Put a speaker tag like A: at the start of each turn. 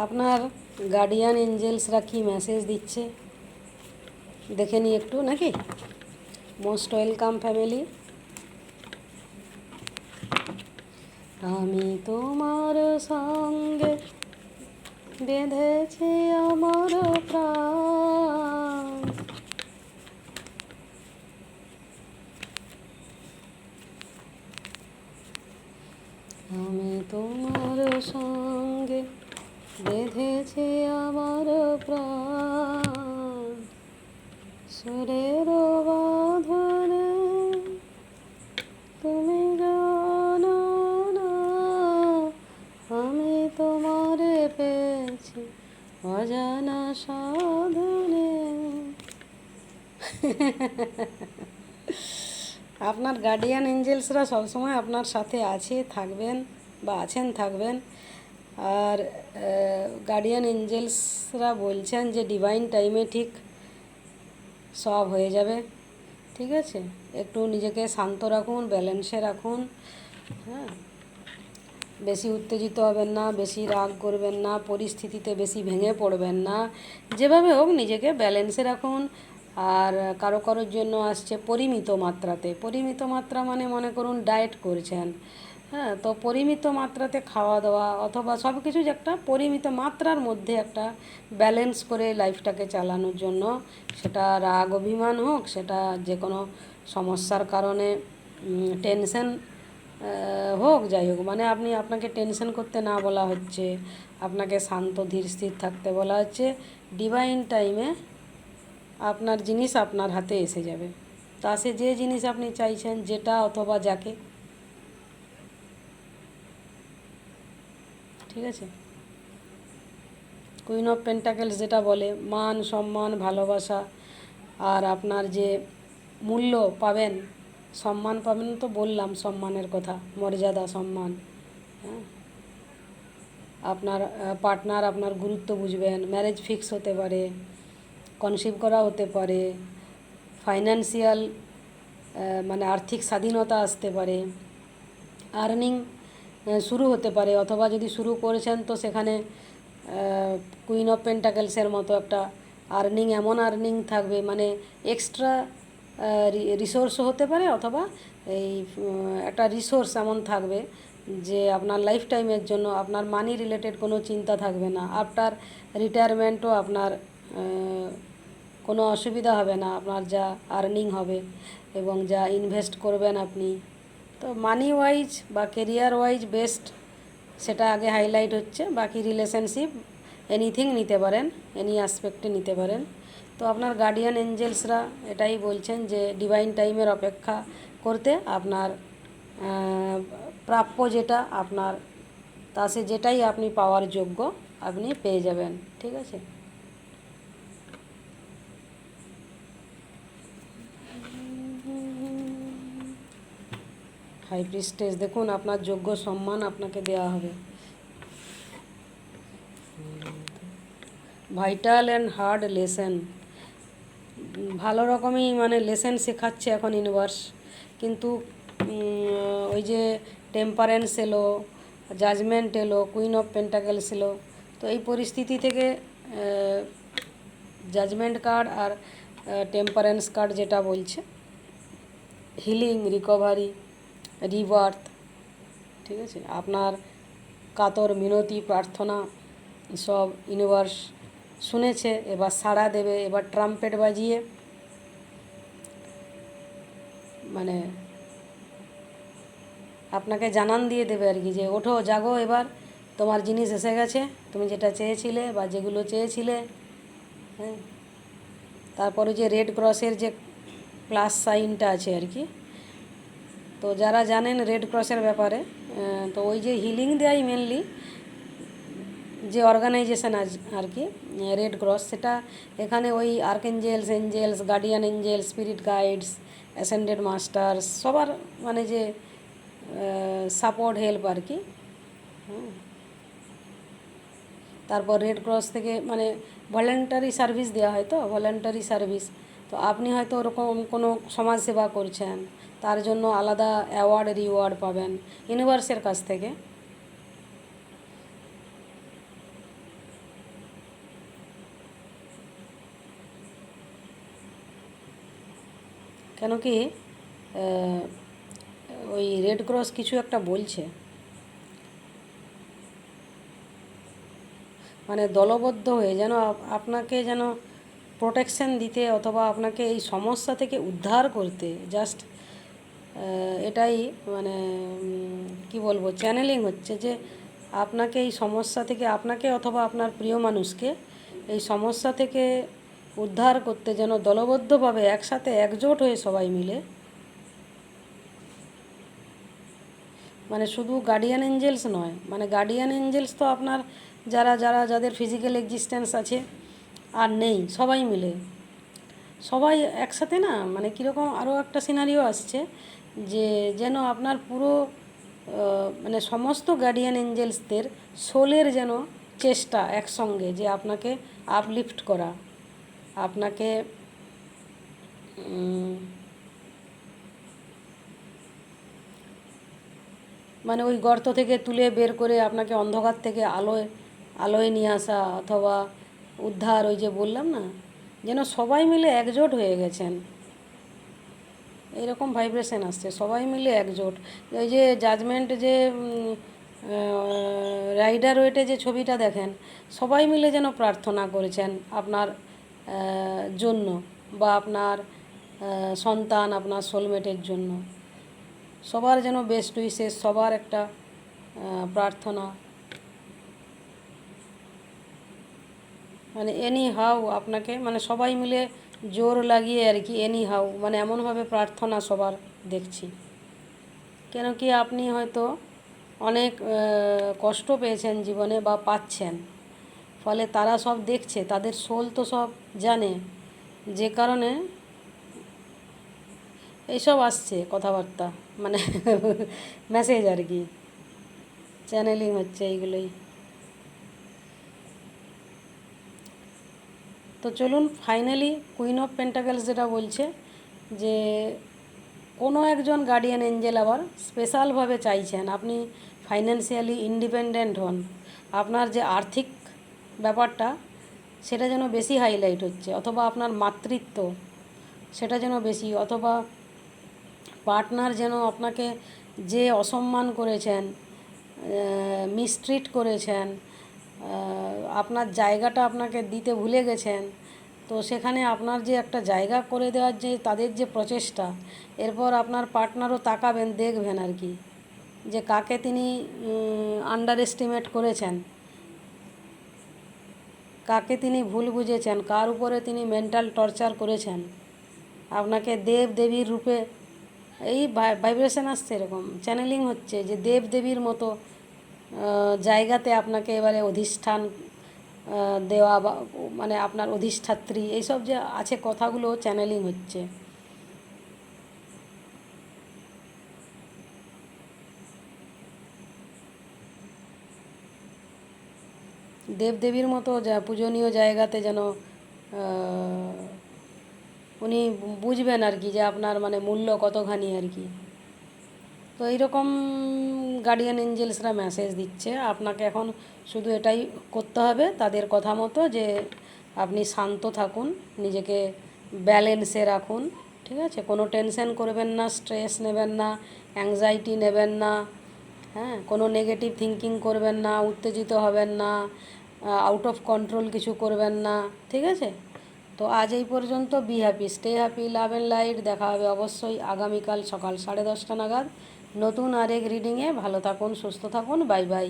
A: আপনার গার্ডিয়ান এঞ্জেলসরা কি মেসেজ দিচ্ছে দেখে নিই একটু নাকি। Most welcome family. আমি তোমার সঙ্গে বেঁধেছি আমার প্রাণ, আমি তোমার সঙ্গে বেঁধেছি আমার প্রাণ, সুরের বাঁধনে তুমি জানো না আমি তোমারে পেয়েছি অজানা সাধনে। আপনার গার্ডিয়ান এঞ্জেলসরা সবসময় আপনার সাথে আছে, থাকবেন বা আছেন, থাকবেন। আর গার্ডিয়ান এঞ্জেলসরা বলছেন যে ডিভাইন টাইমে ঠিক সব হয়ে যাবে, ঠিক আছে। একটু নিজেকে শান্ত রাখুন, ব্যালেন্সে রাখুন, হ্যাঁ। বেশি উত্তেজিত হবেন না, বেশি রাগ করবেন না, পরিস্থিতিতে বেশি ভেঙে পড়বেন না। যেভাবে হোক নিজেকে ব্যালেন্সে রাখুন। আর কারো কারোর জন্য আসছে পরিমিত মাত্রাতে। পরিমিত মাত্রা মানে মনে করুন ডায়েট করছেন, হ্যাঁ, তো পরিমিত মাত্রাতে খাওয়া দাওয়া অথবা সব কিছু যে একটা পরিমিত মাত্রার মধ্যে একটা ব্যালেন্স করে লাইফটাকে চালানোর জন্য, সেটা রাগ অভিমান হোক, সেটা যে কোনো সমস্যার কারণে টেনশন হোক, যাই হোক, মানে আপনাকে টেনশন করতে না বলা হচ্ছে, আপনাকে শান্ত ধীর স্থির থাকতে বলা হচ্ছে। ডিভাইন টাইমে আপনার জিনিস আপনার হাতে এসে যাবে। তা সে যে জিনিস আপনি চাইছেন, যেটা অথবা যাকে, ঠিক আছে। কুইন অফ পেন্টাকেলস যেটা বলে মান সম্মান ভালোবাসা, আর আপনার যে মূল্য পাবেন, সম্মান পাবেন, তো বললাম সম্মানের কথা, মর্যাদা সম্মান, হ্যাঁ। আপনার পার্টনার আপনার গুরুত্ব বুঝবেন, ম্যারেজ ফিক্স হতে পারে, কনসিভ করা হতে পারে, ফাইন্যান্সিয়াল মানে আর্থিক স্বাধীনতা আসতে পারে, আর্নিং শুরু হতে পারে, অথবা যদি শুরু করেছেন তো সেখানে কুইন অফ পেন্টাকেলসের মতো একটা আর্নিং, এমন আর্নিং থাকবে, মানে এক্সট্রা রিসোর্সও হতে পারে, অথবা এই একটা রিসোর্স এমন থাকবে যে আপনার লাইফ টাইমের জন্য আপনার মানি রিলেটেড কোনো চিন্তা থাকবে না। আফটার রিটায়ারমেন্টও আপনার কোনো অসুবিধা হবে না, আপনার যা আর্নিং হবে এবং যা ইনভেস্ট করবেন আপনি। তো মানি ওয়াইজ বা কেরিয়ার ওয়াইজ বেস্ট, সেটা আগে হাইলাইট হচ্ছে। বাকি রিলেশনশিপ এনিথিং নিতে পারেন, এনি অ্যাসপেক্টে নিতে পারেন। তো আপনার গার্ডিয়ান এঞ্জেলসরা এটাই বলছেন যে ডিভাইন টাইমের অপেক্ষা করতে, আপনার প্রাপ্য যেটা আপনার, তা সে যেটাই আপনি পাওয়ার যোগ্য আপনি পেয়ে যাবেন, ঠিক আছে। হাই প্রিস্টেস, দেখুন আপনার যোগ্য সম্মান আপনাকে দেওয়া হবে। ভাইটাল অ্যান্ড হার্ড লেসন, ভালো রকমই মানে লেসন শেখাচ্ছে এখন ইউনিভার্স। কিন্তু ওই যে টেম্পারেন্স এলো, জাজমেন্ট এলো, কুইন অফ পেন্টাকেলস এলো, তো এই পরিস্থিতি থেকে জাজমেন্ট কার্ড আর টেম্পারেন্স কার্ড যেটা বলছে হিলিং, রিকভারি, রিবার্থ, ঠিক আছে। আপনার কাতর মিনতি প্রার্থনা সব ইউনিভার্স শুনেছে, এবার সাড়া দেবে, এবার ট্রাম্পেট বাজিয়ে মানে আপনাকে জানান দিয়ে দেবে আর কি, যে ওঠো জাগো, এবার তোমার জিনিস এসে গেছে, তুমি যেটা চেয়েছিলে বা যেগুলো চেয়েছিলে, হ্যাঁ। তারপরে যে রেড ক্রসের যে প্লাস সাইনটা আছে আর কি, তো যারা জানেন রেড ক্রসের ব্যাপারে, তো ওই যে হিলিং দেয় মেনলি যে অর্গানাইজেশান আর কি রেড ক্রস, সেটা এখানে ওই archangels, angels, guardian angels, spirit guides, ascended masters, সবার মানে যে সাপোর্ট হেল্প আর কি, হ্যাঁ। তারপর রেড ক্রস থেকে মানে ভলেন্টারি সার্ভিস দেওয়া হয়, তো ভলেন্টারি সার্ভিস, তো আপনি হয়তো ওরকম কোনো সমাজসেবা করছেন, তার জন্য আলাদা অ্যাওয়ার্ড রিওয়ার্ড পাবেন ইউনিভার্সের কাছ থেকে। কেন কি ওই রেড ক্রস কিছু একটা বলছে, মানে দলবদ্ধ হয়ে যেন আপনাকে যেন প্রোটেকশন দিতে অথবা আপনাকে এই সমস্যা থেকে উদ্ধার করতে, জাস্ট এটাই মানে কি বলবো, চ্যানেলিং হচ্ছে যে আপনাকে এই সমস্যা থেকে, আপনাকে অথবা আপনার প্রিয় মানুষকে এই সমস্যা থেকে উদ্ধার করতে যেন দলবদ্ধভাবে একসাথে একজোট হয়ে সবাই মিলে, মানে শুধু গার্ডিয়ান এঞ্জেলস নয়, মানে গার্ডিয়ান এঞ্জেলস তো আপনার যারা যারা যাদের ফিজিক্যাল এক্সিস্টেন্স আছে আর নেই, সবাই মিলে সবাই একসাথে না, মানে কীরকম আরও একটা সিনারিও আসছে যে যেন আপনার পুরো মানে সমস্ত গার্ডিয়ান এঞ্জেলসদের সোলের যেন চেষ্টা একসঙ্গে যে আপনাকে আপলিফট করা, আপনাকে মানে ওই গর্ত থেকে তুলে বের করে আপনাকে অন্ধকার থেকে আলোয় আলোয় নিয়ে আসা, অথবা উদ্ধার, ওই যে বললাম না, যেন সবাই মিলে একজোট হয়ে গেছেন, এরকম ভাইব্রেশন আসছে, সবাই মিলে একজোট। ওই যে জাজমেন্ট যে রাইডার ওয়েটে যে ছবিটা দেখেন, সবাই মিলে যেন প্রার্থনা করেছেন আপনার জন্য, বা আপনার সন্তান, আপনার সোলমেটের জন্য, সবার যেন বেস্ট উইশেস, সবার একটা প্রার্থনা, মানে এনি হাউ আপনাকে, মানে সবাই মিলে জোর লাগিয়ে আর কি, এনি হাউ মানে এমনভাবে প্রার্থনা সবার দেখছি। কেন কি আপনি হয়তো অনেক কষ্ট পেয়েছেন জীবনে বা পাচ্ছেন, ফলে তারা সব দেখছে, তাদের সোল তো সব জানে, যে কারণে এইসব আসছে কথাবার্তা, মানে মেসেজ আর কি, চ্যানেলিং হচ্ছে এইগুলোই। তো চলুন ফাইনালি কুইন অফ পেন্টাকেলস যেটা বলছে যে কোনো একজন গার্ডিয়ান এঞ্জেল আবার স্পেশালভাবে চাইছেন আপনি ফাইন্যান্সিয়ালি ইন্ডিপেন্ডেন্ট হন, আপনার যে আর্থিক ব্যাপারটা সেটা যেন বেশি হাইলাইট হচ্ছে, অথবা আপনার মাতৃত্ব সেটা যেন বেশি, অথবা পার্টনার যেন আপনাকে যে অসম্মান করেছেন, মিসট্রিট করেছেন, আপনার জায়গাটা আপনাকে দিতে ভুলে গেছেন, তো সেখানে আপনার যে একটা জায়গা করে দেওয়ার যে তাদের যে প্রচেষ্টা, এরপর আপনার পার্টনারও তাকাবেন, দেখবেন আর কি যে কাকে তিনি আন্ডার এস্টিমেট করেছেন, কাকে তিনি ভুল বুঝেছেন, কার উপরে তিনি মেন্টাল টর্চার করেছেন, আপনাকে দেব দেবীর রূপে, এই ভাইব্রেশন আসছে, এরকম চ্যানেলিং হচ্ছে যে দেব দেবীর মতো জায়গাতে আপনাকে এবারে অধিষ্ঠান দেওয়া, বা মানে আপনার অধিষ্ঠাত্রী, এইসব যে আছে কথাগুলো চ্যানেলিং হচ্ছে। দেবদেবীর মতো যা পূজনীয় জায়গাতে যেন উনি বুঝবেন আর কি যে আপনার মানে মূল্য কতখানি আর কি। তো এইরকম গার্ডিয়ান এঞ্জেলসরা মেসেজ দিচ্ছে আপনাকে, এখন শুধু এটাই করতে হবে তাদের কথা মতো, যে আপনি শান্ত থাকুন, নিজেকে ব্যালেন্সে রাখুন, ঠিক আছে, কোনো টেনশন করবেন না, স্ট্রেস নেবেন না, অ্যাংজাইটি নেবেন না, হ্যাঁ, কোনো নেগেটিভ থিঙ্কিং করবেন না, উত্তেজিত হবেন না, আউট অফ কন্ট্রোল কিছু করবেন না, ঠিক আছে। তো আজ এই পর্যন্ত, be happy, stay happy, love and light. দেখা হবে অবশ্যই আগামীকাল সকাল 10:30 নাগাদ নতুন আরেক রিডিংয়ে। ভালো থাকুন, সুস্থ থাকুন, বাই বাই।